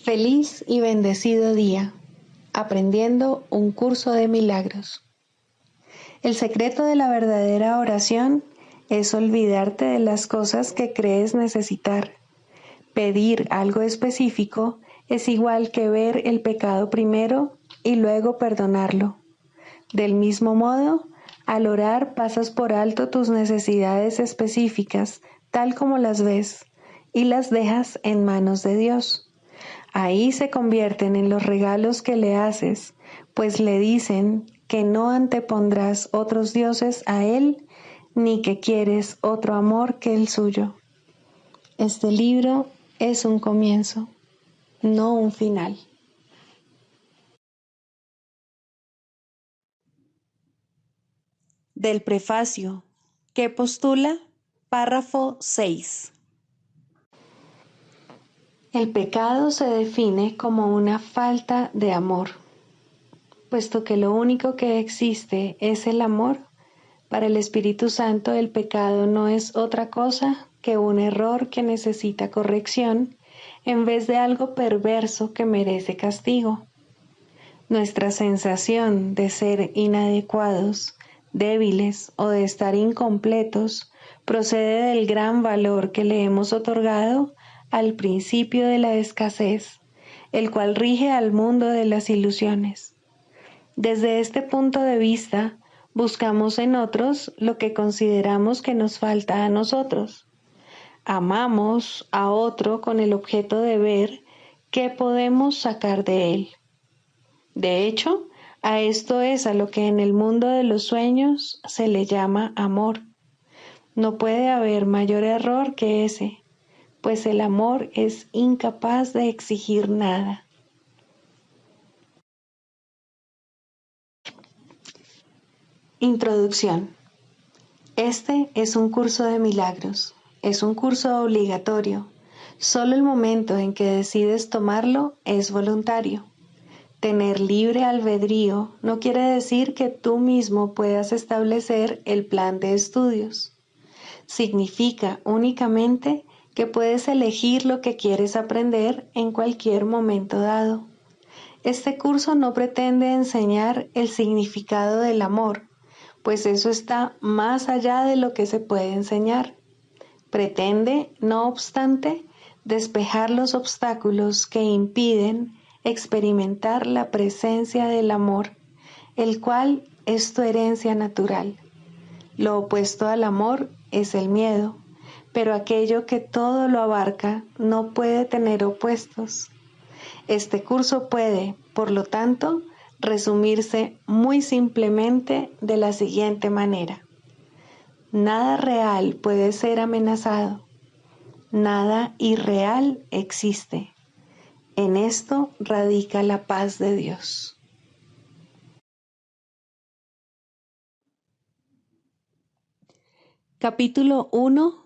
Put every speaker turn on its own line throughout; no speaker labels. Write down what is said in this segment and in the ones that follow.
Feliz y bendecido día, aprendiendo un curso de milagros. El secreto de la verdadera oración es olvidarte de las cosas que crees necesitar. Pedir algo específico es igual que ver el pecado primero y luego perdonarlo. Del mismo modo, al orar pasas por alto tus necesidades específicas, tal como las ves, y las dejas en manos de Dios. Ahí se convierten en los regalos que le haces, pues le dicen que no antepondrás otros dioses a Él, ni que quieres otro amor que el suyo. Este libro es un comienzo, no un final.
Del prefacio, que postula, párrafo 6.
El pecado se define como una falta de amor. Puesto que lo único que existe es el amor, para el Espíritu Santo el pecado no es otra cosa que un error que necesita corrección en vez de algo perverso que merece castigo. Nuestra sensación de ser inadecuados, débiles o de estar incompletos procede del gran valor que le hemos otorgado al principio de la escasez, el cual rige al mundo de las ilusiones. Desde este punto de vista, buscamos en otros lo que consideramos que nos falta a nosotros. Amamos a otro con el objeto de ver qué podemos sacar de él. De hecho, a esto es a lo que en el mundo de los sueños se le llama amor. No puede haber mayor error que ese, pues el amor es incapaz de exigir nada. Introducción. Este es un curso de milagros. Es un curso obligatorio. Solo el momento en que decides tomarlo es voluntario. Tener libre albedrío no quiere decir que tú mismo puedas establecer el plan de estudios. Significa únicamente que puedes elegir lo que quieres aprender en cualquier momento dado. Este curso no pretende enseñar el significado del amor, pues eso está más allá de lo que se puede enseñar. Pretende, no obstante, despejar los obstáculos que impiden experimentar la presencia del amor, el cual es tu herencia natural. Lo opuesto al amor es el miedo, pero aquello que todo lo abarca no puede tener opuestos. Este curso puede, por lo tanto, resumirse muy simplemente de la siguiente manera. Nada real puede ser amenazado. Nada irreal existe. En esto radica la paz de Dios.
Capítulo 1.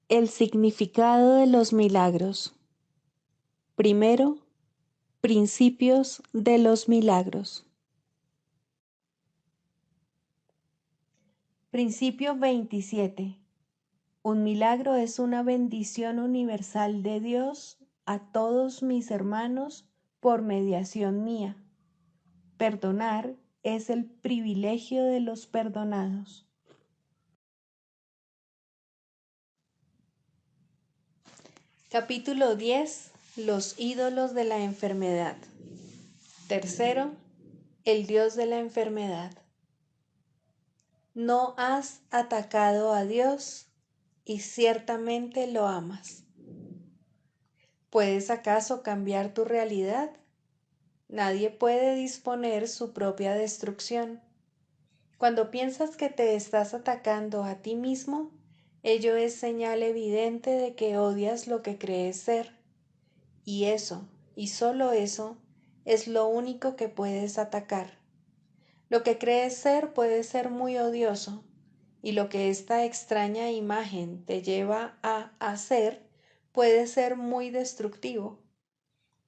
El significado de los milagros. Primero, principios de los milagros. Principio 27. Un milagro es una bendición universal de Dios a todos mis hermanos por mediación mía. Perdonar es el privilegio de los perdonados. Capítulo 10. Los ídolos de la enfermedad. Tercero, el Dios de la enfermedad. No has atacado a Dios y ciertamente lo amas. ¿Puedes acaso cambiar tu realidad? Nadie puede disponer su propia destrucción. Cuando piensas que te estás atacando a ti mismo, ello es señal evidente de que odias lo que crees ser. Y eso, y solo eso, es lo único que puedes atacar. Lo que crees ser puede ser muy odioso, y lo que esta extraña imagen te lleva a hacer puede ser muy destructivo.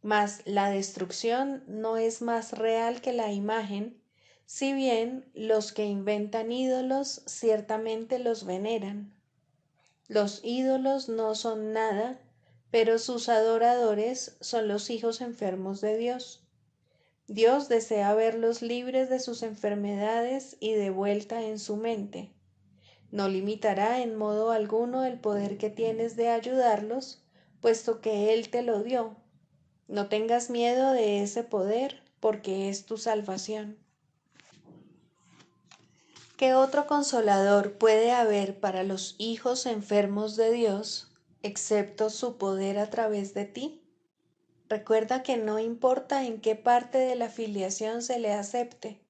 Mas la destrucción no es más real que la imagen, si bien los que inventan ídolos ciertamente los veneran. Los ídolos no son nada, pero sus adoradores son los hijos enfermos de Dios. Dios desea verlos libres de sus enfermedades y de vuelta en su mente. No limitará en modo alguno el poder que tienes de ayudarlos, puesto que Él te lo dio. No tengas miedo de ese poder, porque es tu salvación. ¿Qué otro consolador puede haber para los hijos enfermos de Dios, excepto su poder a través de ti? Recuerda que no importa en qué parte de la filiación se le acepte,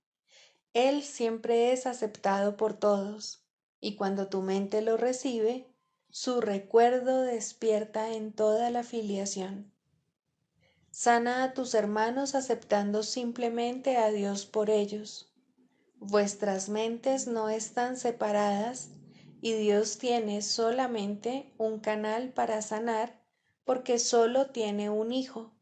Él siempre es aceptado por todos, y cuando tu mente lo recibe, su recuerdo despierta en toda la filiación. Sana a tus hermanos aceptando simplemente a Dios por ellos. Vuestras mentes no están separadas y Dios tiene solamente un canal para sanar porque solo tiene un hijo.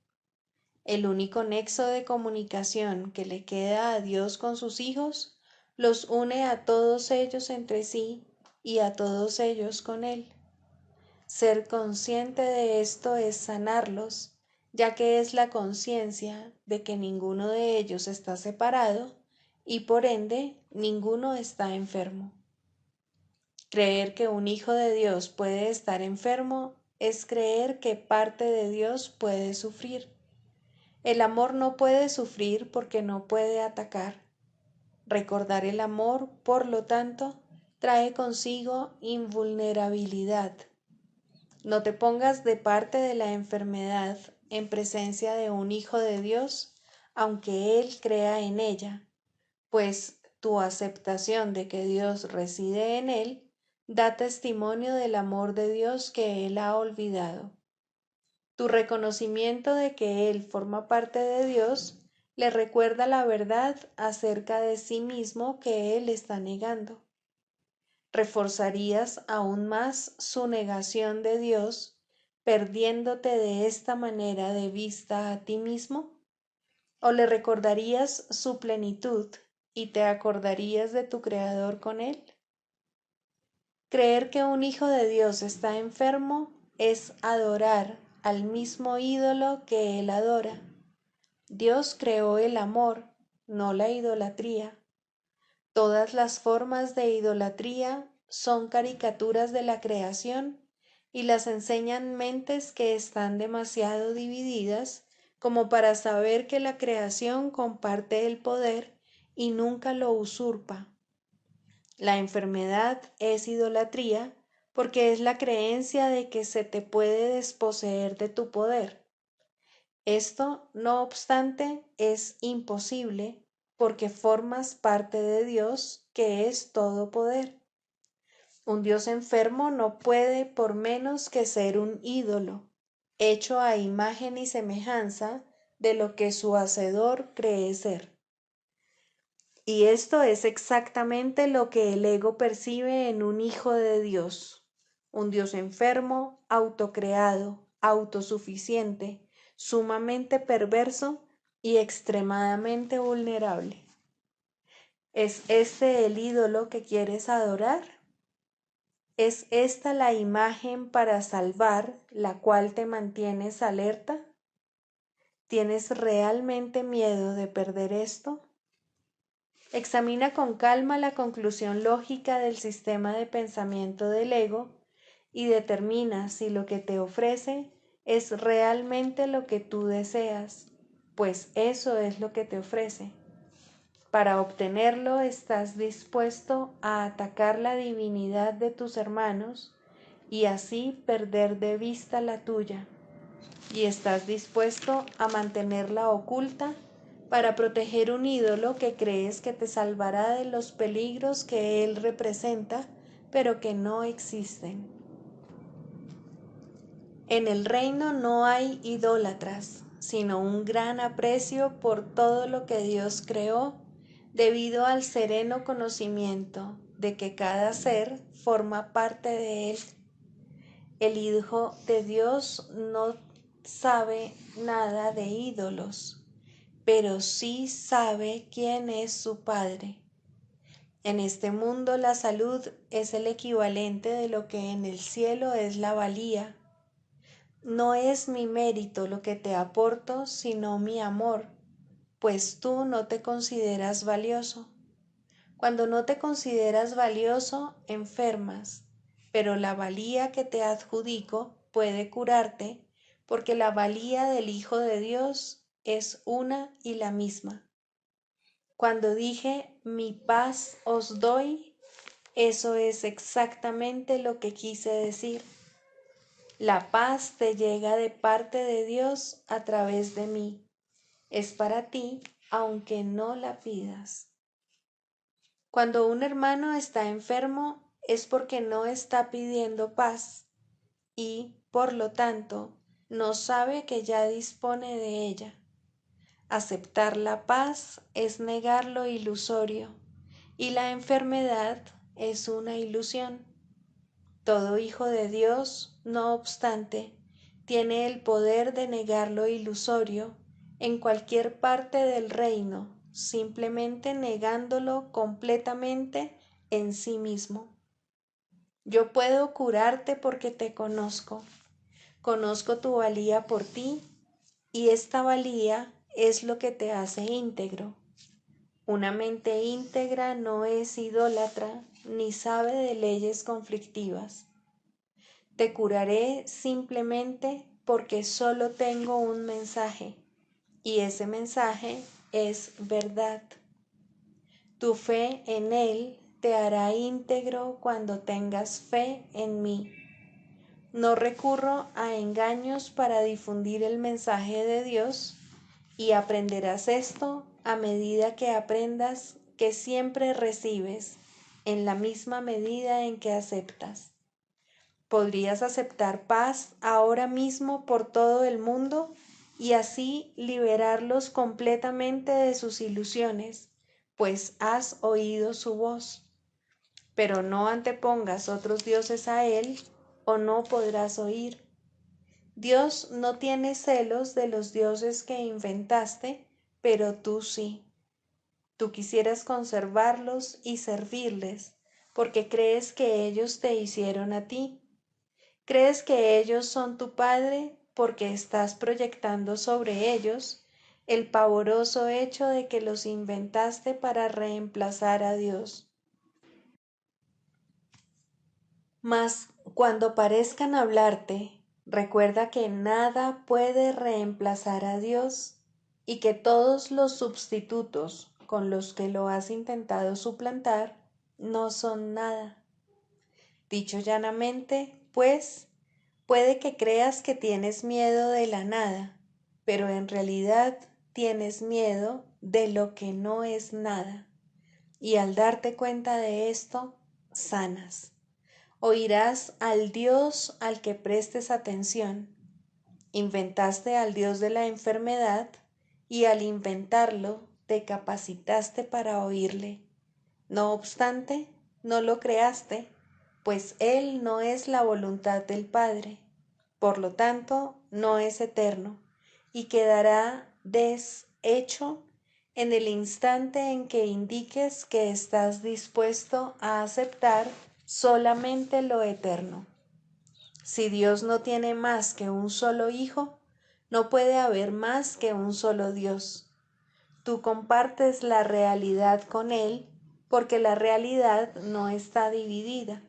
El único nexo de comunicación que le queda a Dios con sus hijos los une a todos ellos entre sí y a todos ellos con Él. Ser consciente de esto es sanarlos, ya que es la conciencia de que ninguno de ellos está separado y por ende ninguno está enfermo. Creer que un hijo de Dios puede estar enfermo es creer que parte de Dios puede sufrir. El amor no puede sufrir porque no puede atacar. Recordar el amor, por lo tanto, trae consigo invulnerabilidad. No te pongas de parte de la enfermedad en presencia de un hijo de Dios, aunque Él crea en ella, pues tu aceptación de que Dios reside en Él da testimonio del amor de Dios que Él ha olvidado. Tu reconocimiento de que Él forma parte de Dios le recuerda la verdad acerca de sí mismo que Él está negando. ¿Reforzarías aún más su negación de Dios, perdiéndote de esta manera de vista a ti mismo? ¿O le recordarías su plenitud y te acordarías de tu Creador con Él? Creer que un hijo de Dios está enfermo es adorar al mismo ídolo que Él adora. Dios creó el amor, no la idolatría. Todas las formas de idolatría son caricaturas de la creación y las enseñan mentes que están demasiado divididas como para saber que la creación comparte el poder y nunca lo usurpa. La enfermedad es idolatría porque es la creencia de que se te puede desposeer de tu poder. Esto, no obstante, es imposible porque formas parte de Dios, que es todo poder. Un Dios enfermo no puede por menos que ser un ídolo, hecho a imagen y semejanza de lo que su hacedor cree ser. Y esto es exactamente lo que el ego percibe en un hijo de Dios, un Dios enfermo, autocreado, autosuficiente, sumamente perverso y extremadamente vulnerable. ¿Es este el ídolo que quieres adorar? ¿Es esta la imagen para salvar la cual te mantienes alerta? ¿Tienes realmente miedo de perder esto? Examina con calma la conclusión lógica del sistema de pensamiento del ego y determina si lo que te ofrece es realmente lo que tú deseas, pues eso es lo que te ofrece. Para obtenerlo estás dispuesto a atacar la divinidad de tus hermanos y así perder de vista la tuya, y estás dispuesto a mantenerla oculta para proteger un ídolo que crees que te salvará de los peligros que él representa, pero que no existen. En el reino no hay idólatras, sino un gran aprecio por todo lo que Dios creó, debido al sereno conocimiento de que cada ser forma parte de él. El Hijo de Dios no sabe nada de ídolos, pero sí sabe quién es su Padre. En este mundo la salud es el equivalente de lo que en el cielo es la valía. No es mi mérito lo que te aporto, sino mi amor, pues tú no te consideras valioso. Cuando no te consideras valioso, enfermas, pero la valía que te adjudico puede curarte, porque la valía del Hijo de Dios es una y la misma. Cuando dije, mi paz os doy, eso es exactamente lo que quise decir. La paz te llega de parte de Dios a través de mí. Es para ti, aunque no la pidas. Cuando un hermano está enfermo es porque no está pidiendo paz y, por lo tanto, no sabe que ya dispone de ella. Aceptar la paz es negar lo ilusorio y la enfermedad es una ilusión. Todo hijo de Dios, no obstante, tiene el poder de negar lo ilusorio en cualquier parte del reino, simplemente negándolo completamente en sí mismo. Yo puedo curarte porque te conozco. Conozco tu valía por ti y esta valía es lo que te hace íntegro. Una mente íntegra no es idólatra ni sabe de leyes conflictivas. Te curaré simplemente porque solo tengo un mensaje y ese mensaje es verdad. Tu fe en Él te hará íntegro cuando tengas fe en mí. No recurro a engaños para difundir el mensaje de Dios y aprenderás esto a medida que aprendas que siempre recibes en la misma medida en que aceptas. Podrías aceptar paz ahora mismo por todo el mundo y así liberarlos completamente de sus ilusiones, pues has oído su voz. Pero no antepongas otros dioses a él o no podrás oír. Dios no tiene celos de los dioses que inventaste, pero tú sí. Tú quisieras conservarlos y servirles, porque crees que ellos te hicieron a ti. Crees que ellos son tu padre porque estás proyectando sobre ellos el pavoroso hecho de que los inventaste para reemplazar a Dios. Mas cuando parezcan hablarte, recuerda que nada puede reemplazar a Dios y que todos los sustitutos con los que lo has intentado suplantar no son nada. Dicho llanamente, pues, puede que creas que tienes miedo de la nada, pero en realidad tienes miedo de lo que no es nada. Y al darte cuenta de esto, sanas. Oirás al Dios al que prestes atención. Inventaste al Dios de la enfermedad y al inventarlo te capacitaste para oírle. No obstante, no lo creaste, pues Él no es la voluntad del Padre. Por lo tanto, no es eterno y quedará deshecho en el instante en que indiques que estás dispuesto a aceptar solamente lo eterno. Si Dios no tiene más que un solo hijo, no puede haber más que un solo Dios. Tú compartes la realidad con Él porque la realidad no está dividida.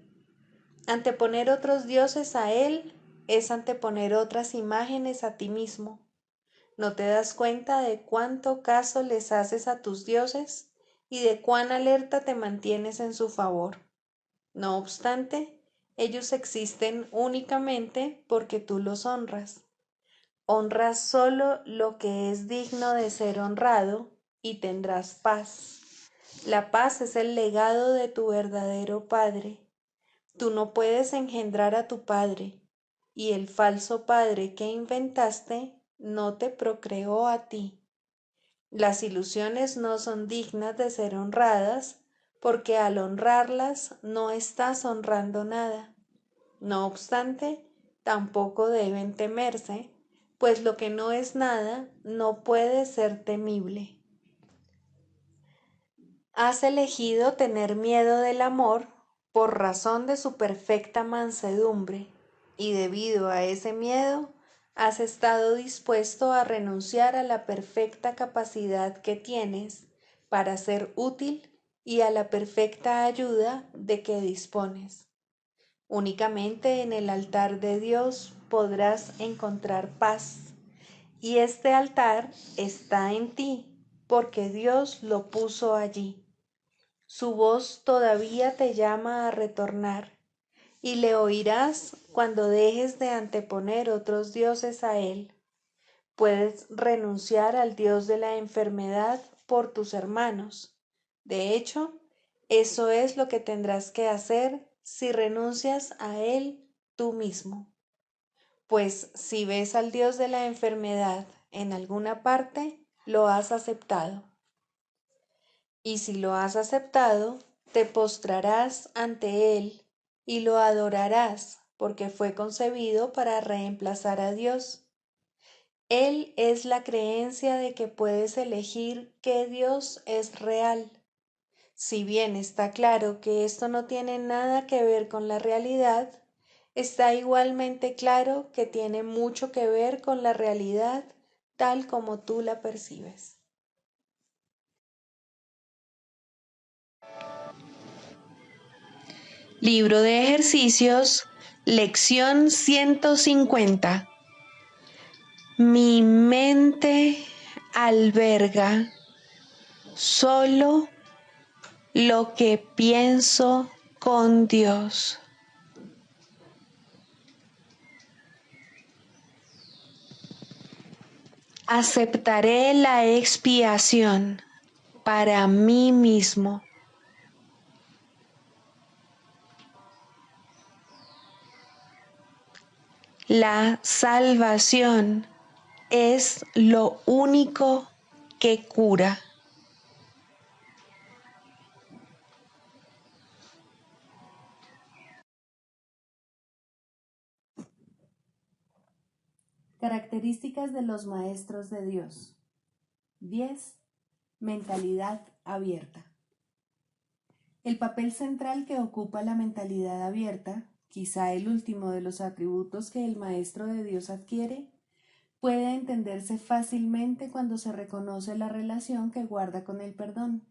Anteponer otros dioses a Él es anteponer otras imágenes a ti mismo. ¿No te das cuenta de cuánto caso les haces a tus dioses y de cuán alerta te mantienes en su favor? No obstante, ellos existen únicamente porque tú los honras. Honras solo lo que es digno de ser honrado y tendrás paz. La paz es el legado de tu verdadero Padre. Tú no puedes engendrar a tu Padre, y el falso Padre que inventaste no te procreó a ti. Las ilusiones no son dignas de ser honradas, porque al honrarlas no estás honrando nada. No obstante, tampoco deben temerse, pues lo que no es nada no puede ser temible. Has elegido tener miedo del amor por razón de su perfecta mansedumbre, y debido a ese miedo ¿Has estado dispuesto a renunciar a la perfecta capacidad que tienes para ser útil y a la perfecta ayuda de que dispones? Únicamente en el altar de Dios podrás encontrar paz, y este altar está en ti porque Dios lo puso allí. Su voz todavía te llama a retornar, y le oirás cuando dejes de anteponer otros dioses a Él. Puedes renunciar al Dios de la enfermedad por tus hermanos. De hecho, eso es lo que tendrás que hacer si renuncias a Él tú mismo. Pues si ves al Dios de la enfermedad en alguna parte, lo has aceptado. Y si lo has aceptado, te postrarás ante Él y lo adorarás, porque fue concebido para reemplazar a Dios. Él es la creencia de que puedes elegir qué Dios es real. Si bien está claro que esto no tiene nada que ver con la realidad, está igualmente claro que tiene mucho que ver con la realidad tal como tú la percibes.
Libro de ejercicios, lección 150. Mi mente alberga solo lo que pienso con Dios. Aceptaré la expiación para mí mismo. La salvación es lo único que cura.
Características de los maestros de Dios. 10. Mentalidad abierta. El papel central que ocupa la mentalidad abierta, quizá el último de los atributos que el maestro de Dios adquiere, puede entenderse fácilmente cuando se reconoce la relación que guarda con el perdón.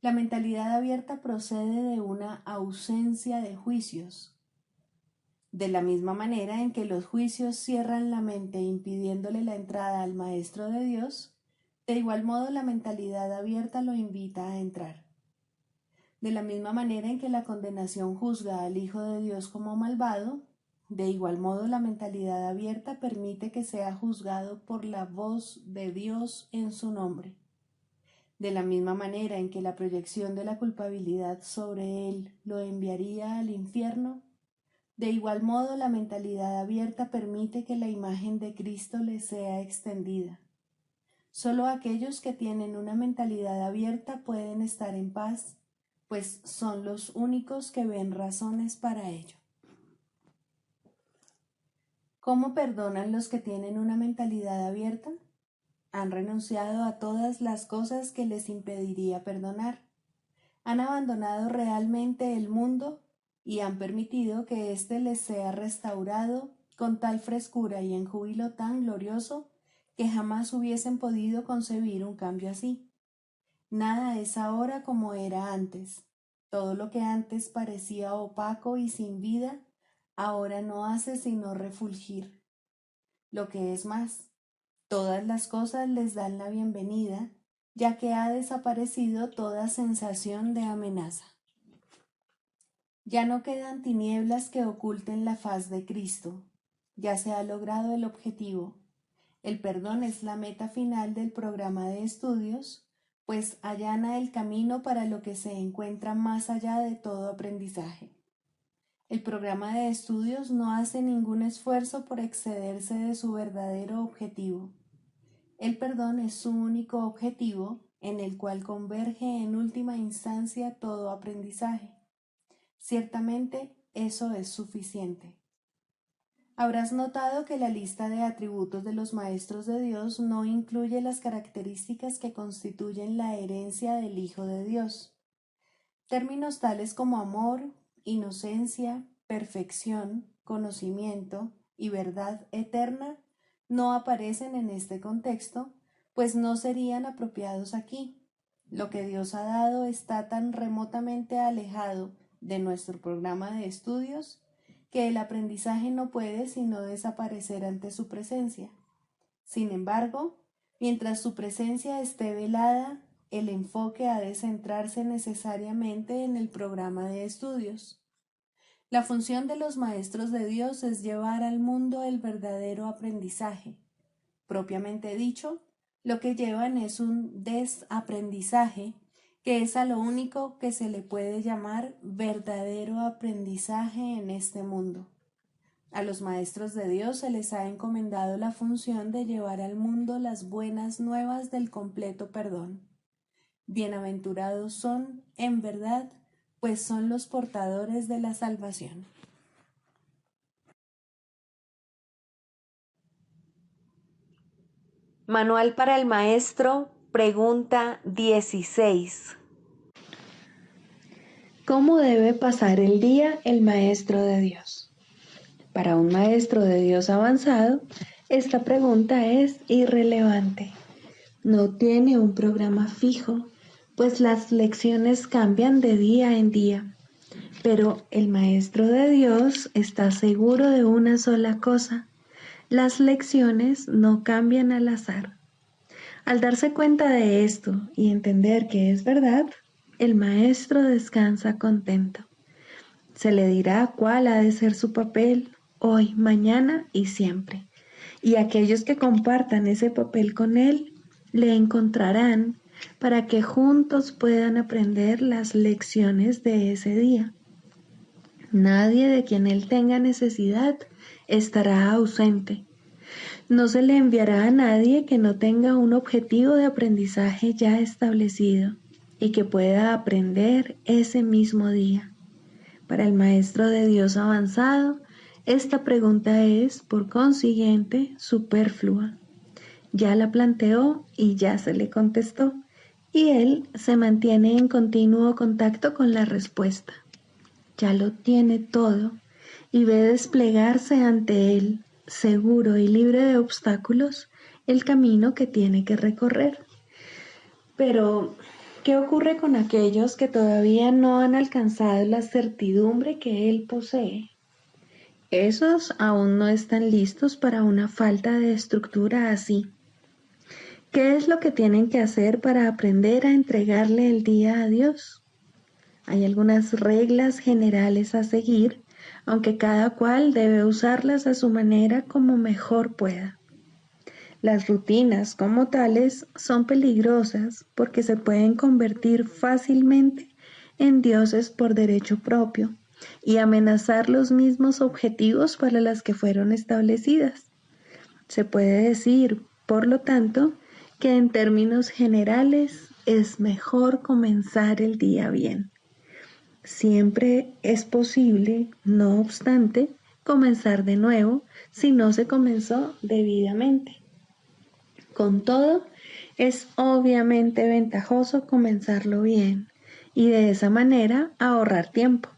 La mentalidad abierta procede de una ausencia de juicios. De la misma manera en que los juicios cierran la mente impidiéndole la entrada al Maestro de Dios, de igual modo la mentalidad abierta lo invita a entrar. De la misma manera en que la condenación juzga al Hijo de Dios como malvado, de igual modo la mentalidad abierta permite que sea juzgado por la voz de Dios en su nombre. De la misma manera en que la proyección de la culpabilidad sobre él lo enviaría al infierno, de igual modo, la mentalidad abierta permite que la imagen de Cristo le sea extendida. Solo aquellos que tienen una mentalidad abierta pueden estar en paz, pues son los únicos que ven razones para ello. ¿Cómo perdonan los que tienen una mentalidad abierta? Han renunciado a todas las cosas que les impediría perdonar. Han abandonado realmente el mundo y han permitido que éste les sea restaurado con tal frescura y en júbilo tan glorioso que jamás hubiesen podido concebir un cambio así. Nada es ahora como era antes. Todo lo que antes parecía opaco y sin vida, ahora no hace sino refulgir. Lo que es más, todas las cosas les dan la bienvenida, ya que ha desaparecido toda sensación de amenaza. Ya no quedan tinieblas que oculten la faz de Cristo. Ya se ha logrado el objetivo. El perdón es la meta final del programa de estudios, pues allana el camino para lo que se encuentra más allá de todo aprendizaje. El programa de estudios no hace ningún esfuerzo por excederse de su verdadero objetivo. El perdón es su único objetivo, en el cual converge en última instancia todo aprendizaje. Ciertamente, eso es suficiente. Habrás notado que la lista de atributos de los maestros de Dios no incluye las características que constituyen la herencia del Hijo de Dios. Términos tales como amor, inocencia, perfección, conocimiento, y verdad eterna no aparecen en este contexto, pues no serían apropiados aquí. Lo que Dios ha dado está tan remotamente alejado de nuestro programa de estudios que el aprendizaje no puede sino desaparecer ante su presencia. Sin embargo, mientras su presencia esté velada, el enfoque ha de centrarse necesariamente en el programa de estudios. La función de los maestros de Dios es llevar al mundo el verdadero aprendizaje. Propiamente dicho, lo que llevan es un desaprendizaje, que es a lo único que se le puede llamar verdadero aprendizaje en este mundo. A los maestros de Dios se les ha encomendado la función de llevar al mundo las buenas nuevas del completo perdón. Bienaventurados son, en verdad, pues son los portadores de la salvación.
Manual para el maestro, pregunta 16. ¿Cómo debe pasar el día el maestro de Dios? Para un maestro de Dios avanzado, esta pregunta es irrelevante. No tiene un programa fijo, pues las lecciones cambian de día en día. Pero el maestro de Dios está seguro de una sola cosa: las lecciones no cambian al azar. Al darse cuenta de esto y entender que es verdad, el maestro descansa contento. Se le dirá cuál ha de ser su papel hoy, mañana y siempre. Y aquellos que compartan ese papel con él le encontrarán para que juntos puedan aprender las lecciones de ese día. Nadie de quien él tenga necesidad estará ausente. No se le enviará a nadie que no tenga un objetivo de aprendizaje ya establecido y que pueda aprender ese mismo día. Para el maestro de Dios avanzado, esta pregunta es, por consiguiente, superflua. Ya la planteó y ya se le contestó, y él se mantiene en continuo contacto con la respuesta. Ya lo tiene todo y ve desplegarse ante él, seguro y libre de obstáculos, el camino que tiene que recorrer. Pero, ¿qué ocurre con aquellos que todavía no han alcanzado la certidumbre que él posee? Esos aún no están listos para una falta de estructura así. ¿Qué es lo que tienen que hacer para aprender a entregarle el día a Dios? Hay algunas reglas generales a seguir, aunque cada cual debe usarlas a su manera como mejor pueda. Las rutinas como tales son peligrosas porque se pueden convertir fácilmente en dioses por derecho propio y amenazar los mismos objetivos para los que fueron establecidas. Se puede decir, por lo tanto, que en términos generales es mejor comenzar el día bien. Siempre es posible, no obstante, comenzar de nuevo si no se comenzó debidamente. Con todo, es obviamente ventajoso comenzarlo bien y de esa manera ahorrar tiempo.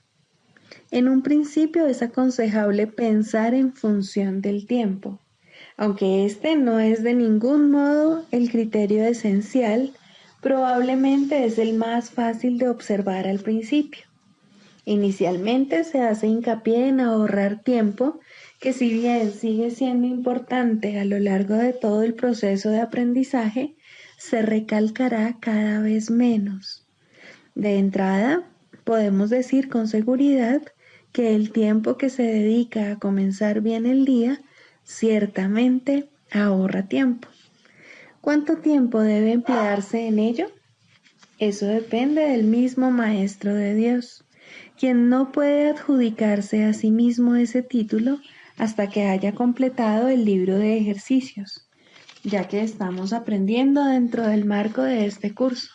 En un principio es aconsejable pensar en función del tiempo, aunque este no es de ningún modo el criterio esencial, probablemente es el más fácil de observar al principio. Inicialmente se hace hincapié en ahorrar tiempo, que si bien sigue siendo importante a lo largo de todo el proceso de aprendizaje, se recalcará cada vez menos. De entrada, podemos decir con seguridad que el tiempo que se dedica a comenzar bien el día ciertamente ahorra tiempo. ¿Cuánto tiempo debe emplearse en ello? Eso depende del mismo Maestro de Dios, quien no puede adjudicarse a sí mismo ese título hasta que haya completado el libro de ejercicios, ya que estamos aprendiendo dentro del marco de este curso.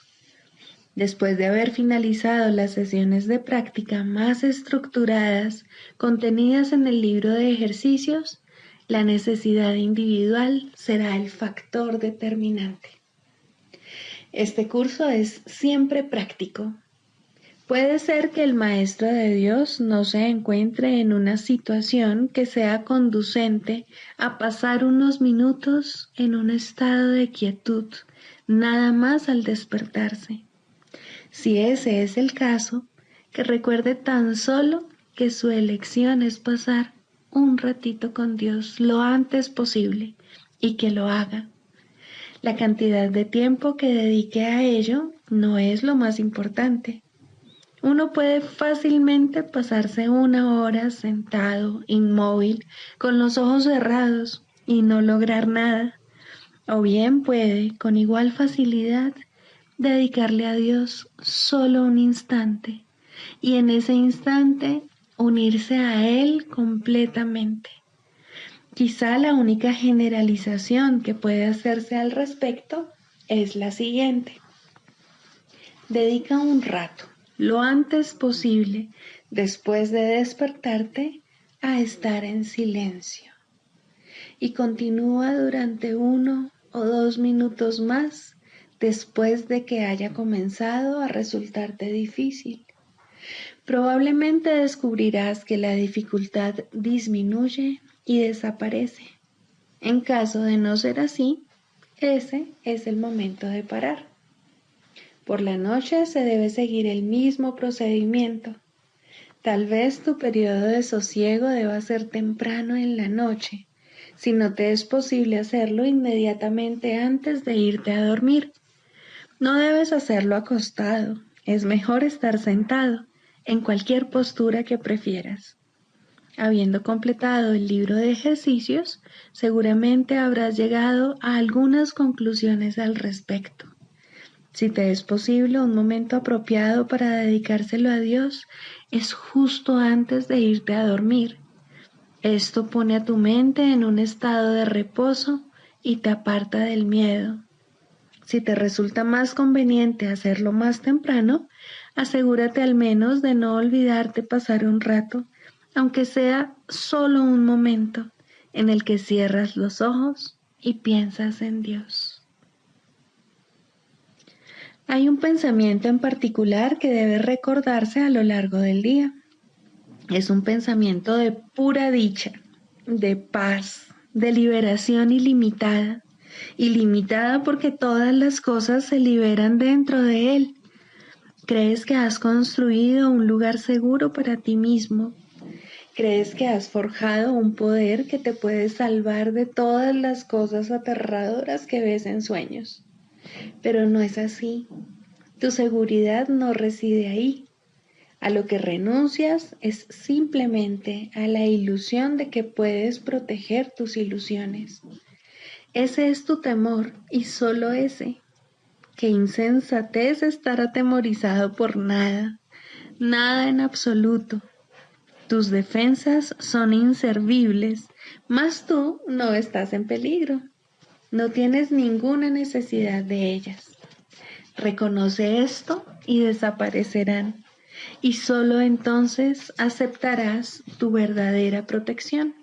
Después de haber finalizado las sesiones de práctica más estructuradas contenidas en el libro de ejercicios, la necesidad individual será el factor determinante. Este curso es siempre práctico. Puede ser que el Maestro de Dios no se encuentre en una situación que sea conducente a pasar unos minutos en un estado de quietud, nada más al despertarse. Si ese es el caso, que recuerde tan solo que su elección es pasar un ratito con Dios lo antes posible y que lo haga. La cantidad de tiempo que dedique a ello no es lo más importante. Uno puede fácilmente pasarse 1 hora sentado, inmóvil, con los ojos cerrados y no lograr nada. O bien puede, con igual facilidad, dedicarle a Dios solo un instante y en ese instante unirse a Él completamente. Quizá la única generalización que puede hacerse al respecto es la siguiente. Dedica un rato, lo antes posible, después de despertarte, a estar en silencio. Y continúa durante 1 o 2 minutos más después de que haya comenzado a resultarte difícil. Probablemente descubrirás que la dificultad disminuye y desaparece. En caso de no ser así, ese es el momento de parar. Por la noche se debe seguir el mismo procedimiento. Tal vez tu periodo de sosiego deba ser temprano en la noche, si no te es posible hacerlo inmediatamente antes de irte a dormir. No debes hacerlo acostado, es mejor estar sentado, en cualquier postura que prefieras. Habiendo completado el libro de ejercicios, seguramente habrás llegado a algunas conclusiones al respecto. Si te es posible, un momento apropiado para dedicárselo a Dios es justo antes de irte a dormir. Esto pone a tu mente en un estado de reposo y te aparta del miedo. Si te resulta más conveniente hacerlo más temprano, asegúrate al menos de no olvidarte pasar un rato, aunque sea solo un momento, en el que cierras los ojos y piensas en Dios. Hay un pensamiento en particular que debe recordarse a lo largo del día. Es un pensamiento de pura dicha, de paz, de liberación ilimitada. Ilimitada porque todas las cosas se liberan dentro de él. Crees que has construido un lugar seguro para ti mismo. Crees que has forjado un poder que te puede salvar de todas las cosas aterradoras que ves en sueños. Pero no es así. Tu seguridad no reside ahí. A lo que renuncias es simplemente a la ilusión de que puedes proteger tus ilusiones. Ese es tu temor y solo ese. Qué insensatez estar atemorizado por nada, nada en absoluto. Tus defensas son inservibles, mas tú no estás en peligro. No tienes ninguna necesidad de ellas. Reconoce esto y desaparecerán, y solo entonces aceptarás tu verdadera protección.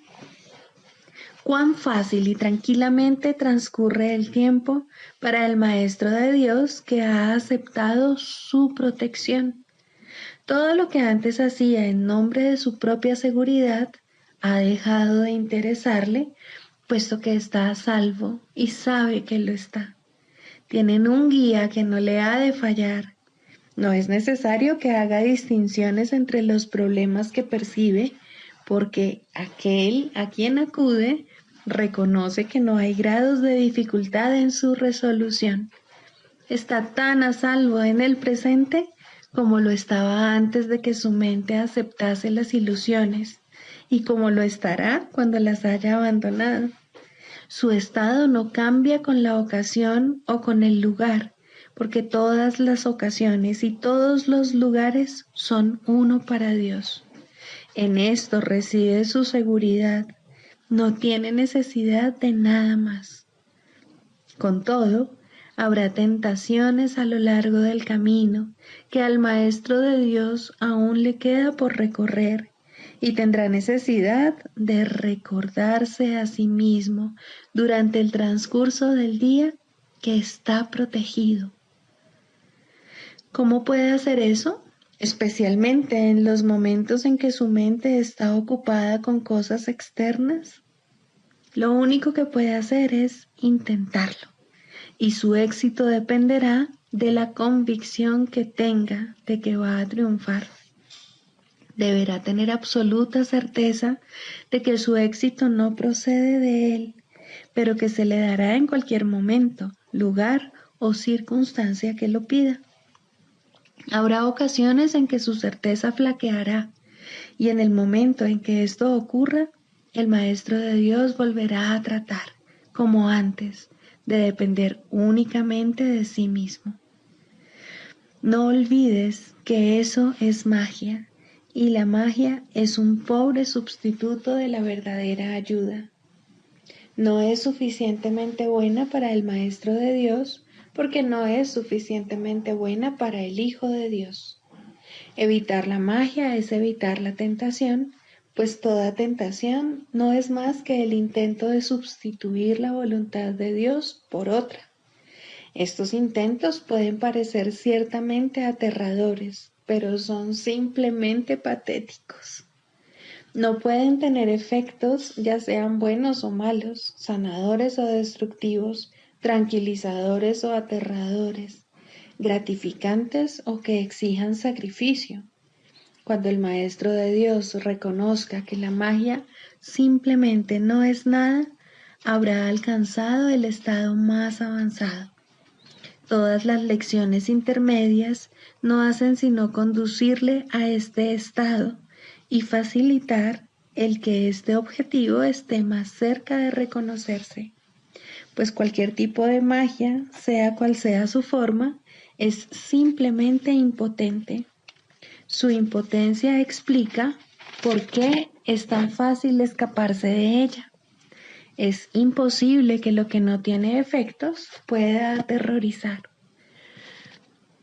Cuán fácil y tranquilamente transcurre el tiempo para el Maestro de Dios que ha aceptado su protección. Todo lo que antes hacía en nombre de su propia seguridad ha dejado de interesarle, puesto que está a salvo y sabe que lo está. Tienen un guía que no le ha de fallar. No es necesario que haga distinciones entre los problemas que percibe, porque aquel a quien acude reconoce que no hay grados de dificultad en su resolución. Está tan a salvo en el presente como lo estaba antes de que su mente aceptase las ilusiones, y como lo estará cuando las haya abandonado. Su estado no cambia con la ocasión o con el lugar, porque todas las ocasiones y todos los lugares son uno para Dios. En esto reside su seguridad. No tiene necesidad de nada más. Con todo, habrá tentaciones a lo largo del camino que al Maestro de Dios aún le queda por recorrer, y tendrá necesidad de recordarse a sí mismo durante el transcurso del día que está protegido. ¿Cómo puede hacer eso? especialmente en los momentos en que su mente está ocupada con cosas externas. Lo único que puede hacer es intentarlo, y su éxito dependerá de la convicción que tenga de que va a triunfar. Deberá tener absoluta certeza de que su éxito no procede de él, pero que se le dará en cualquier momento, lugar o circunstancia que lo pida. Habrá ocasiones en que su certeza flaqueará, y en el momento en que esto ocurra, el Maestro de Dios volverá a tratar, como antes, de depender únicamente de sí mismo. No olvides que eso es magia, y la magia es un pobre sustituto de la verdadera ayuda. No es suficientemente buena para el Maestro de Dios, porque no es suficientemente buena para el Hijo de Dios. Evitar la magia es evitar la tentación, pues toda tentación no es más que el intento de sustituir la voluntad de Dios por otra. Estos intentos pueden parecer ciertamente aterradores, pero son simplemente patéticos. No pueden tener efectos, ya sean buenos o malos, sanadores o destructivos, tranquilizadores o aterradores, gratificantes o que exijan sacrificio. Cuando el Maestro de Dios reconozca que la magia simplemente no es nada, habrá alcanzado el estado más avanzado. Todas las lecciones intermedias no hacen sino conducirle a este estado y facilitar el que este objetivo esté más cerca de reconocerse, pues cualquier tipo de magia, sea cual sea su forma, es simplemente impotente. Su impotencia explica por qué es tan fácil escaparse de ella. Es imposible que lo que no tiene efectos pueda aterrorizar.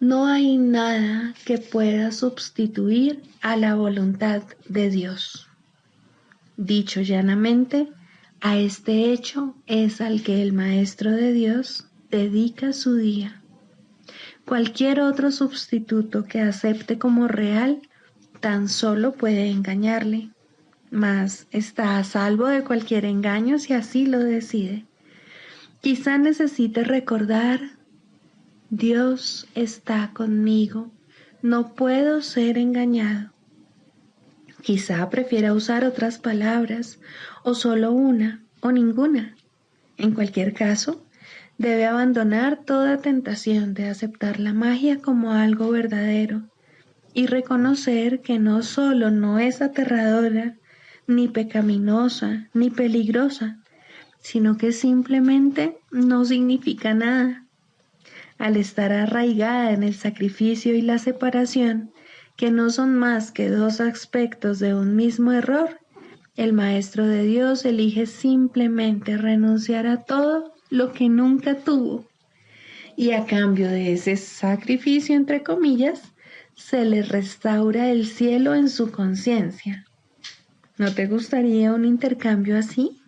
No hay nada que pueda sustituir a la voluntad de Dios. Dicho llanamente, a este hecho es al que el Maestro de Dios dedica su día. Cualquier otro sustituto que acepte como real tan solo puede engañarle, mas está a salvo de cualquier engaño si así lo decide. Quizá necesite recordar: Dios está conmigo, no puedo ser engañado. Quizá prefiera usar otras palabras, o solo una, o ninguna. En cualquier caso, debe abandonar toda tentación de aceptar la magia como algo verdadero y reconocer que no solo no es aterradora, ni pecaminosa, ni peligrosa, sino que simplemente no significa nada. Al estar arraigada en el sacrificio y la separación, que no son más que dos aspectos de un mismo error, el Maestro de Dios elige simplemente renunciar a todo lo que nunca tuvo, y a cambio de ese sacrificio, entre comillas, se le restaura el cielo en su conciencia. ¿No te gustaría un intercambio así?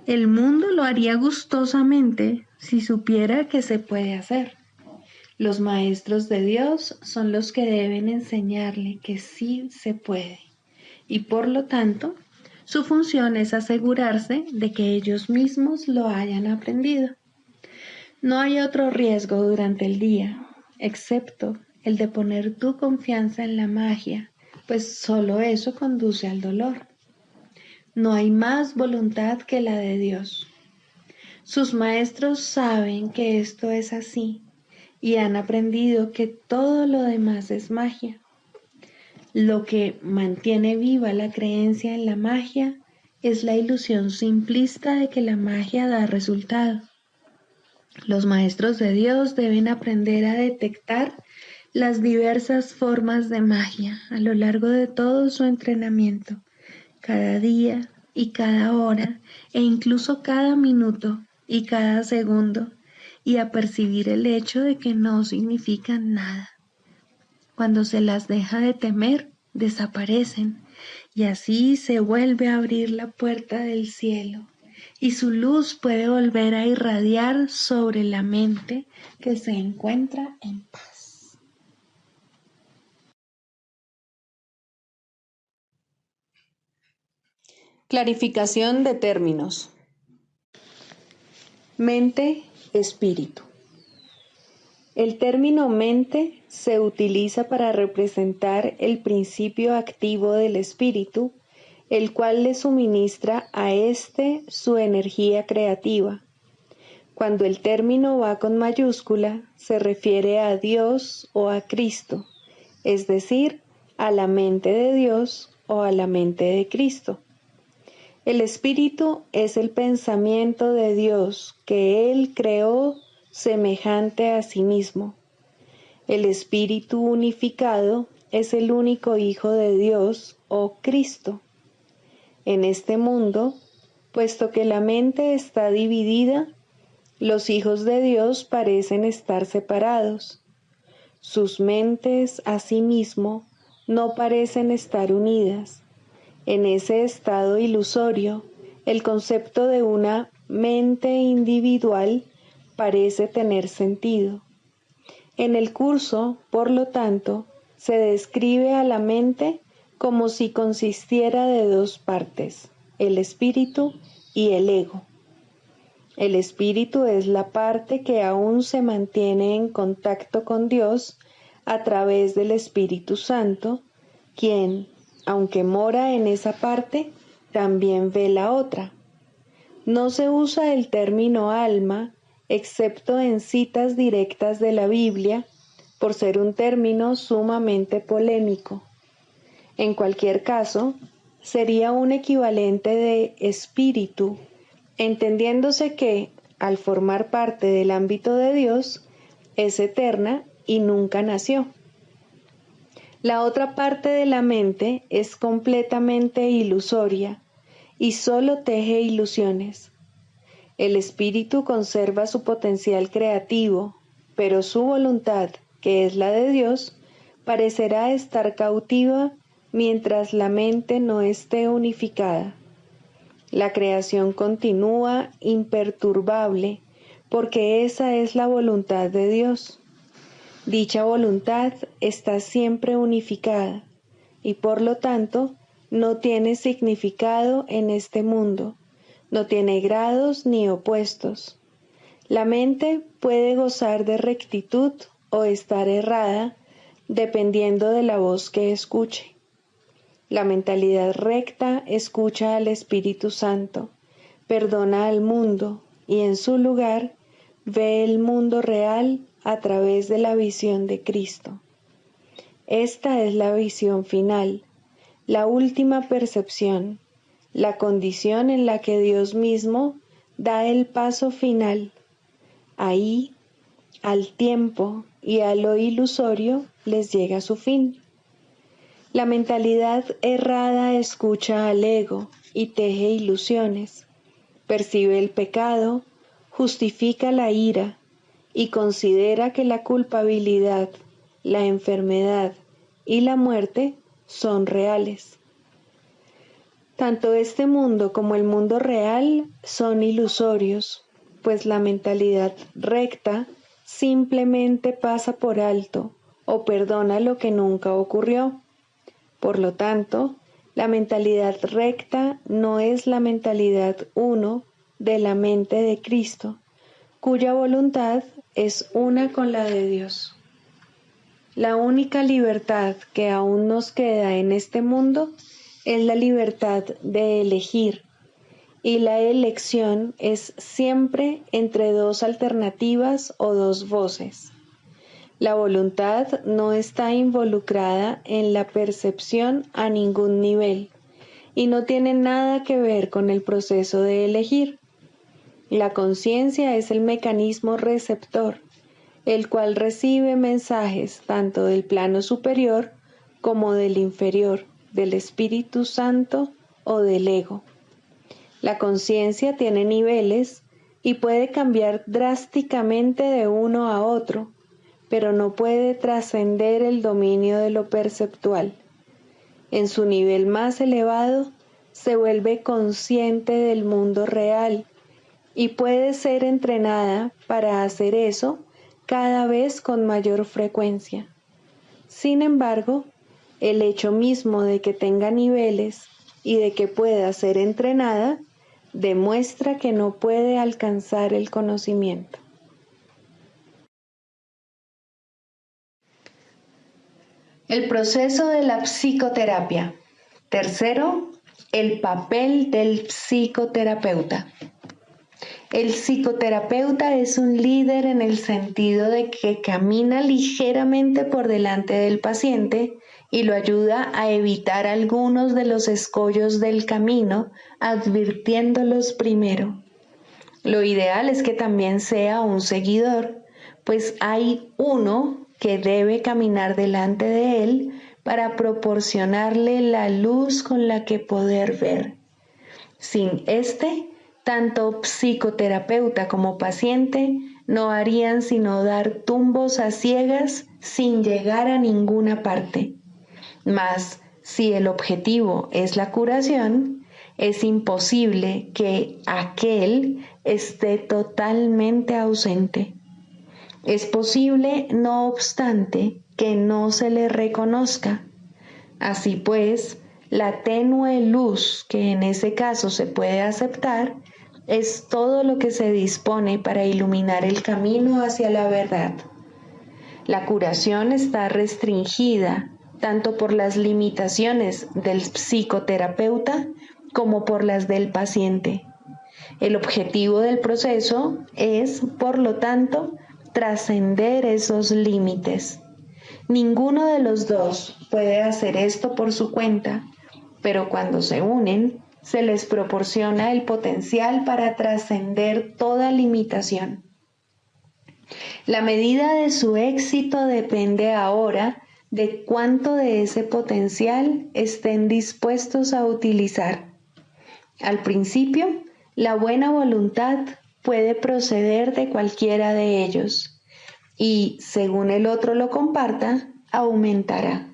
El mundo lo haría gustosamente si supiera que se puede hacer. Los maestros de Dios son los que deben enseñarle que sí se puede, y por lo tanto, su función es asegurarse de que ellos mismos lo hayan aprendido. No hay otro riesgo durante el día, excepto el de poner tu confianza en la magia, pues solo eso conduce al dolor. No hay más voluntad que la de Dios. Sus maestros saben que esto es así y han aprendido que todo lo demás es magia. Lo que mantiene viva la creencia en la magia es la ilusión simplista de que la magia da resultado. Los maestros de Dios deben aprender a detectar las diversas formas de magia a lo largo de todo su entrenamiento, cada día y cada hora, e incluso cada minuto y cada segundo, y a percibir el hecho de que no significan nada. Cuando se las deja de temer, desaparecen, y así se vuelve a abrir la puerta del cielo, y su luz puede volver a irradiar sobre la mente que se encuentra en paz.
Clarificación de términos.
Mente, espíritu. El término mente se utiliza para representar el principio activo del espíritu, el cual le suministra a éste su energía creativa. Cuando el término va con mayúscula, se refiere a Dios o a Cristo, es decir, a la mente de Dios o a la mente de Cristo. El espíritu es el pensamiento de Dios que Él creó semejante a sí mismo. El espíritu unificado es el único Hijo de Dios o Cristo. En este mundo, puesto que la mente está dividida, los hijos de Dios parecen estar separados. Sus mentes, asimismo, no parecen estar unidas. En ese estado ilusorio, el concepto de una mente individual parece tener sentido. En el curso, por lo tanto, se describe a la mente como si consistiera de dos partes, el espíritu y el ego. El espíritu es la parte que aún se mantiene en contacto con Dios a través del Espíritu Santo, quien, aunque mora en esa parte, también ve la otra. No se usa el término alma, excepto en citas directas de la Biblia, por ser un término sumamente polémico. En cualquier caso, sería un equivalente de espíritu, entendiéndose que, al formar parte del ámbito de Dios, es eterna y nunca nació. La otra parte de la mente es completamente ilusoria y solo teje ilusiones. El espíritu conserva su potencial creativo, pero su voluntad, que es la de Dios, parecerá estar cautiva mientras la mente no esté unificada. La creación continúa imperturbable porque esa es la voluntad de Dios. Dicha voluntad está siempre unificada y por lo tanto no tiene significado en este mundo, no tiene grados ni opuestos. La mente puede gozar de rectitud o estar errada dependiendo de la voz que escuche. La mentalidad recta escucha al Espíritu Santo, perdona al mundo y en su lugar ve el mundo real a través de la visión de Cristo. Esta es la visión final, la última percepción, la condición en la que Dios mismo da el paso final. Ahí, al tiempo y a lo ilusorio les llega su fin. La mentalidad errada escucha al ego y teje ilusiones, percibe el pecado, justifica la ira y considera que la culpabilidad, la enfermedad y la muerte son reales. Tanto este mundo como el mundo real son ilusorios, pues la mentalidad recta simplemente pasa por alto o perdona lo que nunca ocurrió. Por lo tanto, la mentalidad recta no es la mentalidad uno de la mente de Cristo, cuya voluntad es una con la de Dios. La única libertad que aún nos queda en este mundo es la libertad de elegir, y la elección es siempre entre dos alternativas o dos voces. La voluntad no está involucrada en la percepción a ningún nivel y no tiene nada que ver con el proceso de elegir. La conciencia es el mecanismo receptor, el cual recibe mensajes tanto del plano superior como del inferior, del Espíritu Santo o del ego. La conciencia tiene niveles y puede cambiar drásticamente de uno a otro, pero no puede trascender el dominio de lo perceptual. En su nivel más elevado, se vuelve consciente del mundo real y puede ser entrenada para hacer eso cada vez con mayor frecuencia. Sin embargo, el hecho mismo de que tenga niveles y de que pueda ser entrenada, demuestra que no puede alcanzar el conocimiento. El proceso de la psicoterapia. Tercero, el papel del psicoterapeuta. El psicoterapeuta es un líder en el sentido de que camina ligeramente por delante del paciente y lo ayuda a evitar algunos de los escollos del camino, advirtiéndolos primero. Lo ideal es que también sea un seguidor, pues hay uno que debe caminar delante de él para proporcionarle la luz con la que poder ver. Sin este, tanto psicoterapeuta como paciente no harían sino dar tumbos a ciegas sin llegar a ninguna parte. Mas, si el objetivo es la curación, es imposible que aquel esté totalmente ausente. Es posible, no obstante, que no se le reconozca. Así pues, la tenue luz que en ese caso se puede aceptar es todo lo que se dispone para iluminar el camino hacia la verdad. La curación está restringida tanto por las limitaciones del psicoterapeuta como por las del paciente. El objetivo del proceso es, por lo tanto, trascender esos límites. Ninguno de los dos puede hacer esto por su cuenta, pero cuando se unen, se les proporciona el potencial para trascender toda limitación. La medida de su éxito depende ahora de cuánto de ese potencial estén dispuestos a utilizar. Al principio, la buena voluntad puede proceder de cualquiera de ellos y, según el otro lo comparta, aumentará.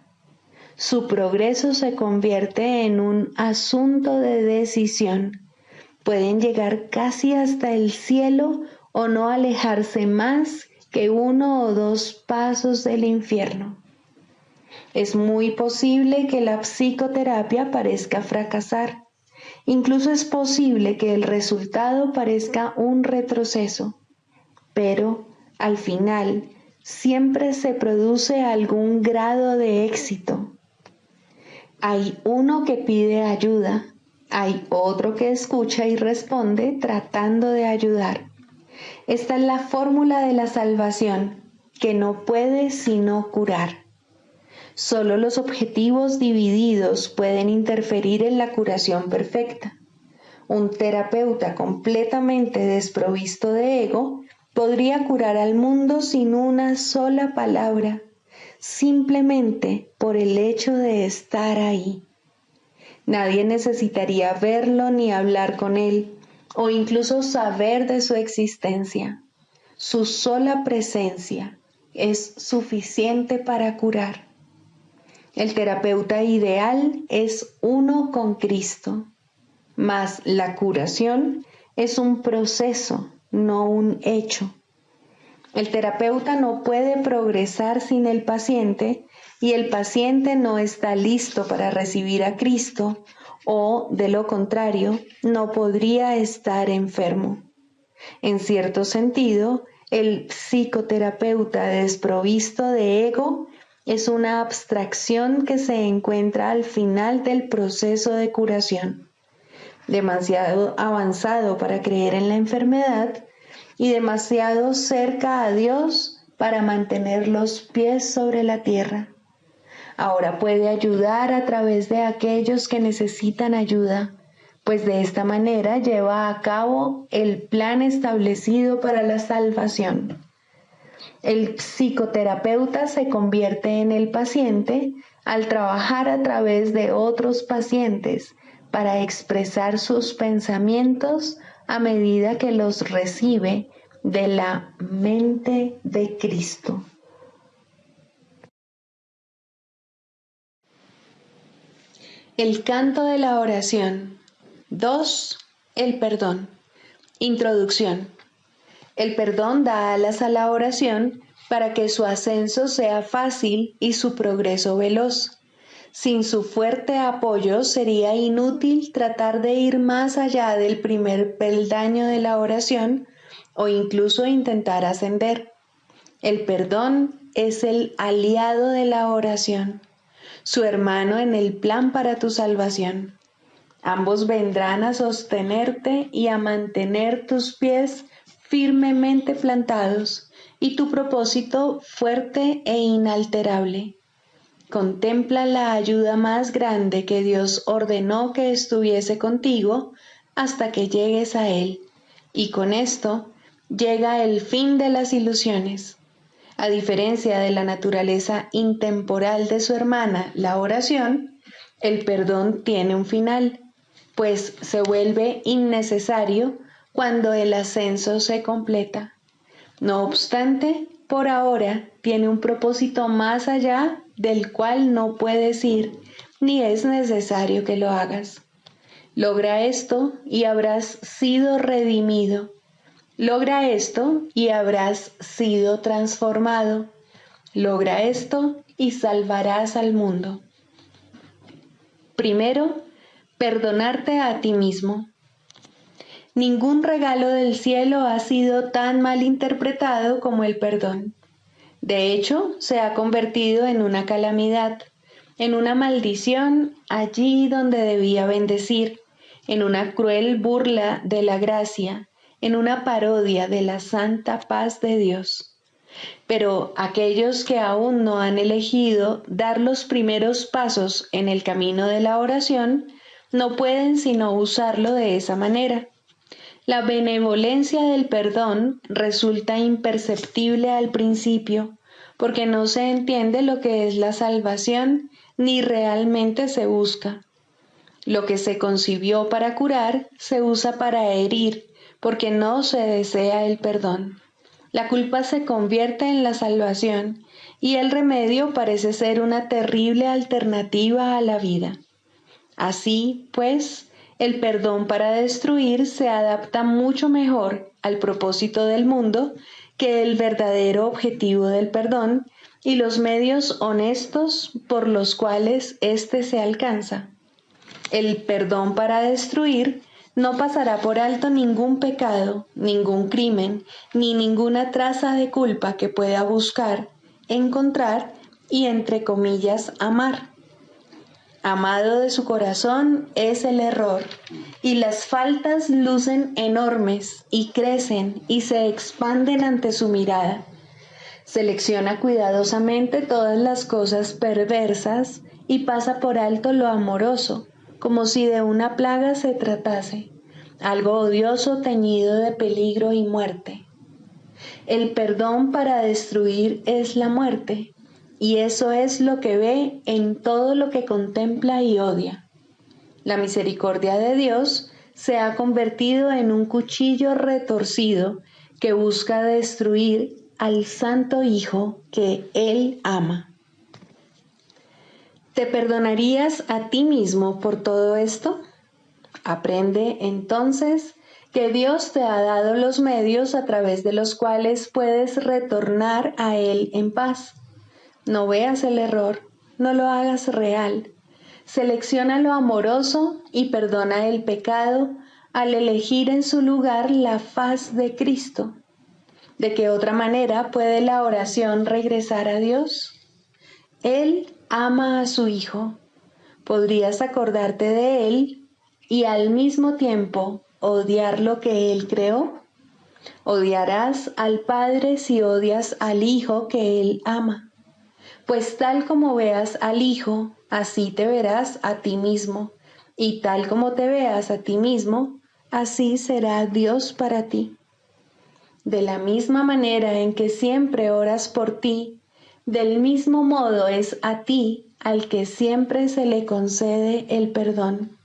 Su progreso se convierte en un asunto de decisión. Pueden llegar casi hasta el cielo o no alejarse más que 1 o 2 pasos del infierno. Es muy posible que la psicoterapia parezca fracasar. Incluso es posible que el resultado parezca un retroceso. Pero, al final, siempre se produce algún grado de éxito. Hay uno que pide ayuda, hay otro que escucha y responde tratando de ayudar. Esta es la fórmula de la salvación, que no puede sino curar. Solo los objetivos divididos pueden interferir en la curación perfecta. Un terapeuta completamente desprovisto de ego podría curar al mundo sin una sola palabra, simplemente por el hecho de estar ahí. Nadie necesitaría verlo ni hablar con él, o incluso saber de su existencia. Su sola presencia es suficiente para curar. El terapeuta ideal es uno con Cristo, mas la curación es un proceso, no un hecho. El terapeuta no puede progresar sin el paciente y el paciente no está listo para recibir a Cristo o, de lo contrario, no podría estar enfermo. En cierto sentido, el psicoterapeuta desprovisto de ego es una abstracción que se encuentra al final del proceso de curación, demasiado avanzado para creer en la enfermedad y demasiado cerca a Dios para mantener los pies sobre la tierra. Ahora puede ayudar a través de aquellos que necesitan ayuda, pues de esta manera lleva a cabo el plan establecido para la salvación. El psicoterapeuta se convierte en el paciente al trabajar a través de otros pacientes para expresar sus pensamientos a medida que los recibe de la mente de Cristo. El canto de la oración. 2. El perdón. Introducción. El perdón da alas a la oración para que su ascenso sea fácil y su progreso veloz. Sin su fuerte apoyo sería inútil tratar de ir más allá del primer peldaño de la oración o incluso intentar ascender. El perdón es el aliado de la oración, su hermano en el plan para tu salvación. Ambos vendrán a sostenerte y a mantener tus pies firmemente plantados y tu propósito fuerte e inalterable. Contempla la ayuda más grande que Dios ordenó que estuviese contigo hasta que llegues a Él, y con esto llega el fin de las ilusiones. A diferencia de la naturaleza intemporal de su hermana, la oración, el perdón tiene un final, pues se vuelve innecesario cuando el ascenso se completa. No obstante, por ahora tiene un propósito más allá del cual no puedes ir, ni es necesario que lo hagas. Logra esto y habrás sido redimido. Logra esto y habrás sido transformado. Logra esto y salvarás al mundo. Primero, perdonarte a ti mismo. Ningún regalo del cielo ha sido tan mal interpretado como el perdón. De hecho, se ha convertido en una calamidad, en una maldición allí donde debía bendecir, en una cruel burla de la gracia, en una parodia de la santa paz de Dios. Pero aquellos que aún no han elegido dar los primeros pasos en el camino de la oración, no pueden sino usarlo de esa manera. La benevolencia del perdón resulta imperceptible al principio, porque no se entiende lo que es la salvación ni realmente se busca. Lo que se concibió para curar se usa para herir, porque no se desea el perdón. La culpa se convierte en la salvación y el remedio parece ser una terrible alternativa a la vida. Así, pues, el perdón para destruir se adapta mucho mejor al propósito del mundo que el verdadero objetivo del perdón y los medios honestos por los cuales éste se alcanza. El perdón para destruir no pasará por alto ningún pecado, ningún crimen, ni ninguna traza de culpa que pueda buscar, encontrar y, entre comillas, amar. Amado de su corazón es el error, y las faltas lucen enormes y crecen y se expanden ante su mirada. Selecciona cuidadosamente todas las cosas perversas y pasa por alto lo amoroso, como si de una plaga se tratase, algo odioso teñido de peligro y muerte. El perdón para destruir es la muerte, y eso es lo que ve en todo lo que contempla y odia. La misericordia de Dios se ha convertido en un cuchillo retorcido que busca destruir al Santo Hijo que Él ama. ¿Te perdonarías a ti mismo por todo esto? Aprende entonces que Dios te ha dado los medios a través de los cuales puedes retornar a Él en paz. No veas el error, no lo hagas real. Selecciona lo amoroso y perdona el pecado al elegir en su lugar la faz de Cristo. ¿De qué otra manera puede la oración regresar a Dios? Él ama a su Hijo. ¿Podrías acordarte de Él y al mismo tiempo odiar lo que Él creó? Odiarás al Padre si odias al Hijo que Él ama. Pues tal como veas al Hijo, así te verás a ti mismo, y tal como te veas a ti mismo, así será Dios para ti. De la misma manera en que siempre oras por ti, del mismo modo es a ti al que siempre se le concede el perdón.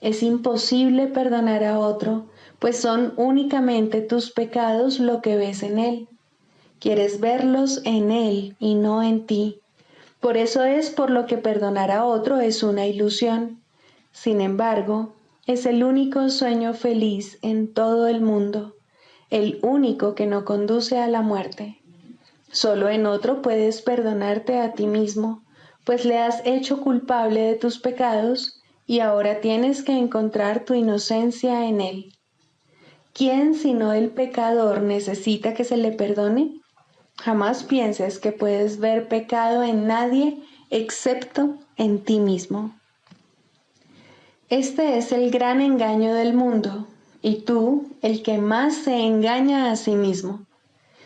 Es imposible perdonar a otro, pues son únicamente tus pecados lo que ves en él. Quieres verlos en él y no en ti. Por eso es por lo que perdonar a otro es una ilusión. Sin embargo, es el único sueño feliz en todo el mundo, el único que no conduce a la muerte. Solo en otro puedes perdonarte a ti mismo, pues le has hecho culpable de tus pecados y ahora tienes que encontrar tu inocencia en él. ¿Quién sino el pecador necesita que se le perdone? Jamás pienses que puedes ver pecado en nadie excepto en ti mismo. Este es el gran engaño del mundo, y tú, el que más se engaña a sí mismo.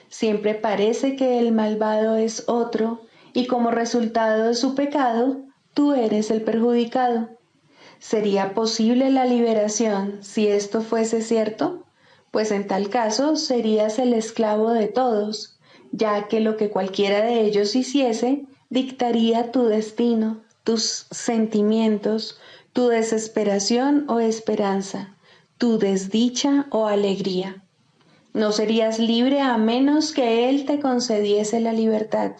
Siempre parece que el malvado es otro, y como resultado de su pecado, tú eres el perjudicado. ¿Sería posible la liberación si esto fuese cierto? Pues en tal caso serías el esclavo de todos, ya que lo que cualquiera de ellos hiciese dictaría tu destino, tus sentimientos, tu desesperación o esperanza, tu desdicha o alegría. No serías libre a menos que Él te concediese la libertad,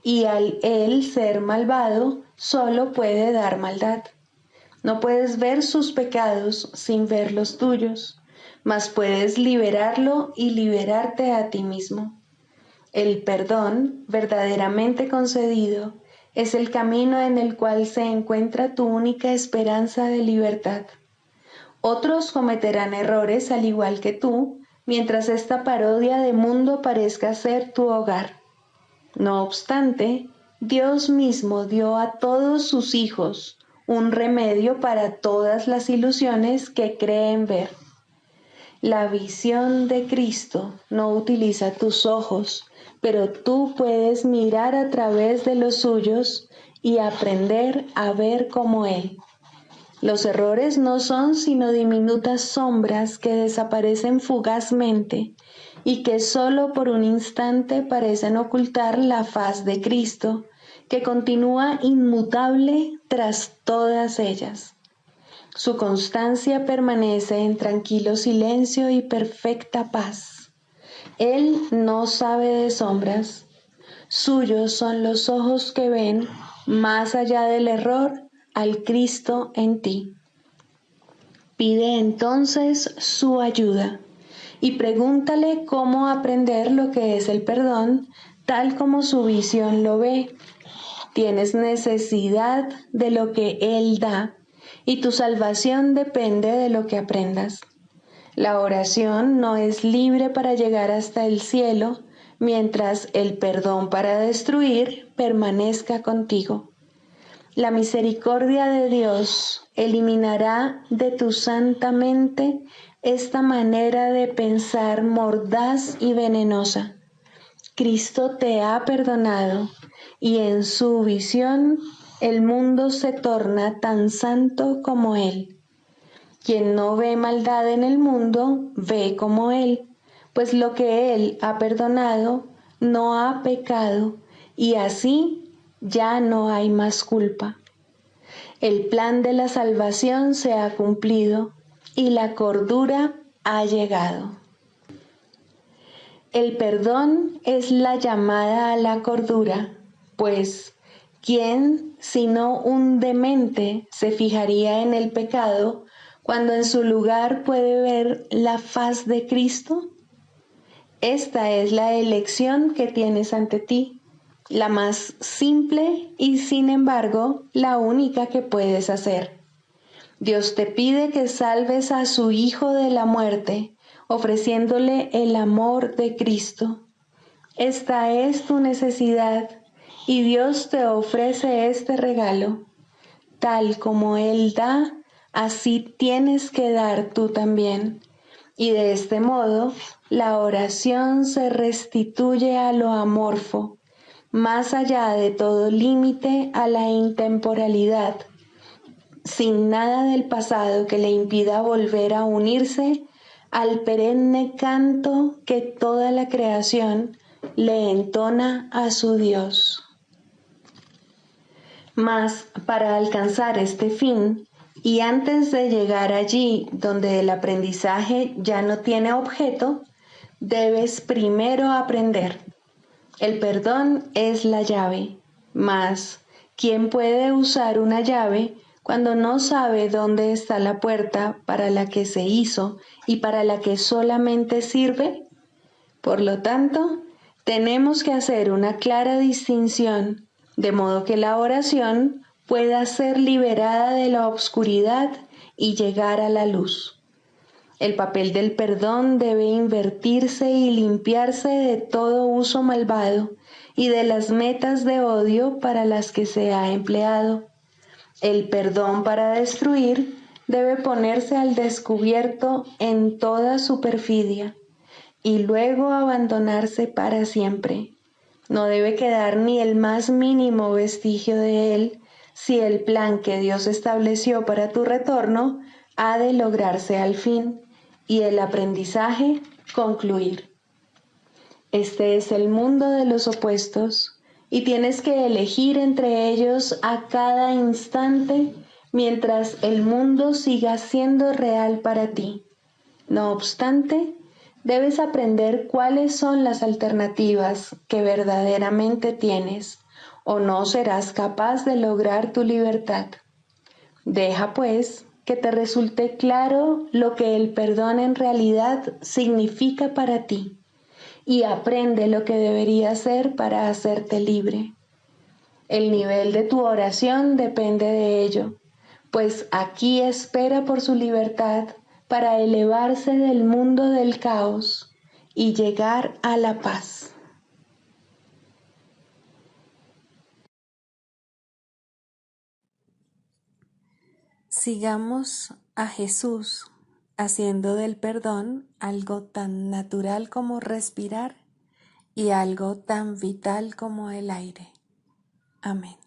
y al Él ser malvado, solo puede dar maldad. No puedes ver sus pecados sin ver los tuyos, mas puedes liberarlo y liberarte a ti mismo. El perdón, verdaderamente concedido, es el camino en el cual se encuentra tu única esperanza de libertad. Otros cometerán errores al igual que tú, mientras esta parodia de mundo parezca ser tu hogar. No obstante, Dios mismo dio a todos sus hijos un remedio para todas las ilusiones que creen ver. La visión de Cristo no utiliza tus ojos, pero tú puedes mirar a través de los suyos y aprender a ver como Él. Los errores no son sino diminutas sombras que desaparecen fugazmente y que solo por un instante parecen ocultar la faz de Cristo, que continúa inmutable tras todas ellas. Su constancia permanece en tranquilo silencio y perfecta paz. Él no sabe de sombras. Suyos son los ojos que ven, más allá del error, al Cristo en ti. Pide entonces su ayuda y pregúntale cómo aprender lo que es el perdón, tal como su visión lo ve. Tienes necesidad de lo que Él da, y tu salvación depende de lo que aprendas. La oración no es libre para llegar hasta el cielo, mientras el perdón para destruir permanezca contigo. La misericordia de Dios eliminará de tu santa mente esta manera de pensar mordaz y venenosa. Cristo te ha perdonado, y en su visión el mundo se torna tan santo como Él. Quien no ve maldad en el mundo, ve como Él, pues lo que Él ha perdonado no ha pecado, y así ya no hay más culpa. El plan de la salvación se ha cumplido, y la cordura ha llegado. El perdón es la llamada a la cordura, pues ¿quién sino un demente se fijaría en el pecado cuando en su lugar puede ver la faz de Cristo? Esta es la elección que tienes ante ti, la más simple y sin embargo la única que puedes hacer. Dios te pide que salves a su Hijo de la muerte, ofreciéndole el amor de Cristo. Esta es tu necesidad, y Dios te ofrece este regalo. Tal como Él da, así tienes que dar tú también. Y de este modo, la oración se restituye a lo amorfo, más allá de todo límite a la intemporalidad, sin nada del pasado que le impida volver a unirse al perenne canto que toda la creación le entona a su Dios. Mas para alcanzar este fin, y antes de llegar allí donde el aprendizaje ya no tiene objeto, debes primero aprender. El perdón es la llave, mas ¿quién puede usar una llave cuando no sabe dónde está la puerta para la que se hizo y para la que solamente sirve? Por lo tanto, tenemos que hacer una clara distinción de modo que la oración pueda ser liberada de la oscuridad y llegar a la luz. El papel del perdón debe invertirse y limpiarse de todo uso malvado y de las metas de odio para las que se ha empleado. El perdón para destruir debe ponerse al descubierto en toda su perfidia y luego abandonarse para siempre. No debe quedar ni el más mínimo vestigio de él si el plan que Dios estableció para tu retorno ha de lograrse al fin y el aprendizaje concluir. Este es el mundo de los opuestos y tienes que elegir entre ellos a cada instante mientras el mundo siga siendo real para ti. No obstante, debes aprender cuáles son las alternativas que verdaderamente tienes o no serás capaz de lograr tu libertad. Deja, pues, que te resulte claro lo que el perdón en realidad significa para ti y aprende lo que debería hacer para hacerte libre. El nivel de tu oración depende de ello, pues aquí espera por su libertad para elevarse del mundo del caos y llegar a la paz.
Sigamos a Jesús haciendo del perdón algo tan natural como respirar y algo tan vital como el aire. Amén.